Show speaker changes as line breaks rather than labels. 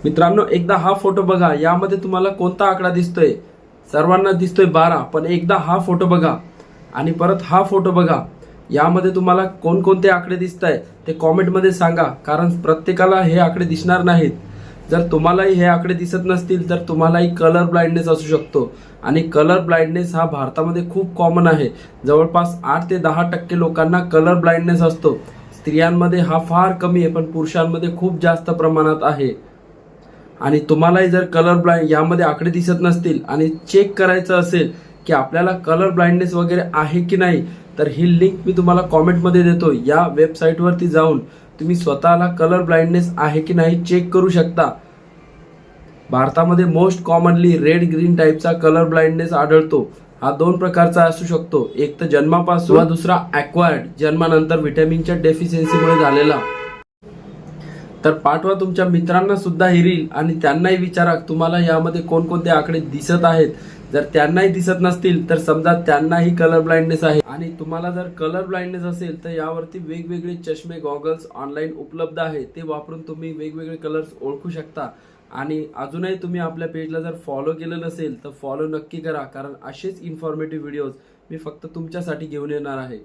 मित्रांनो, एकदा हा फोटो बघा. यामध्ये तुम्हाला कोणता आकडा दिसतोय? सर्वांना दिसतोय 12. पण एकदा हा फोटो बघा आणि परत हा फोटो बघा. यामध्ये तुम्हाला कोणकोणते आकडे दिसत आहेत ते कॉमेंटमध्ये सांगा, कारण प्रत्येकाला हे आकडे दिसणार नाहीत. जर तुम्हालाही हे आकडे दिसत नसतील तर तुम्हालाही कलर ब्लाइंडनेस असू शकतो. आणि कलर ब्लाइंडनेस हा भारतामध्ये खूप कॉमन आहे. जवळपास 8 ते 10% लोकांना कलर ब्लाइंडनेस असतो. स्त्रियांमध्ये हा फार कमी आहे, पण पुरुषांमध्ये खूप जास्त प्रमाणात आहे. आणि तुम्हालाही जर कलर ब्लाइंड यामध्ये आकडे दिसत नसतील आणि चेक करायचं असेल की आपल्याला कलर ब्लाइंडनेस वगैरे आहे की नाही, तर ही लिंक मी तुम्हाला कॉमेंटमध्ये देतो. या वेबसाईटवरती जाऊन तुम्ही स्वतःला कलर ब्लाइंडनेस आहे की नाही चेक करू शकता. भारतामध्ये मोस्ट कॉमनली रेड ग्रीन टाईपचा कलर ब्लाइंडनेस आढळतो. हा 2 प्रकारचा असू शकतो, एक तर जन्मापासून व दुसरा ॲक्वायर्ड, जन्मानंतर व्हिटॅमिनच्या डेफिशियन्सीमुळे झालेला. तर पाठवा तुमच्या मित्रांना सुद्धा ही रील आणि त्यांनाही विचारा तुम्हाला यामध्ये कोणकोणते आकडे दिसत आहेत. जर त्यांनाही दिसत नसतील तर समजा त्यांनाही कलर ब्लाइंडनेस आहे. आणि तुम्हाला जर कलर ब्लाइंडनेस असेल तर यावरती वेगवेगळे चष्मे, गॉगल्स ऑनलाईन उपलब्ध आहेत. ते वापरून तुम्ही वेगवेगळे कलर्स ओळखू शकता. आणि अजूनही तुम्ही आपल्या पेजला जर फॉलो केलं नसेल तर फॉलो नक्की करा, कारण असेच इन्फॉर्मेटिव्ह व्हिडिओज मी फक्त तुमच्यासाठी घेऊन येणार आहे.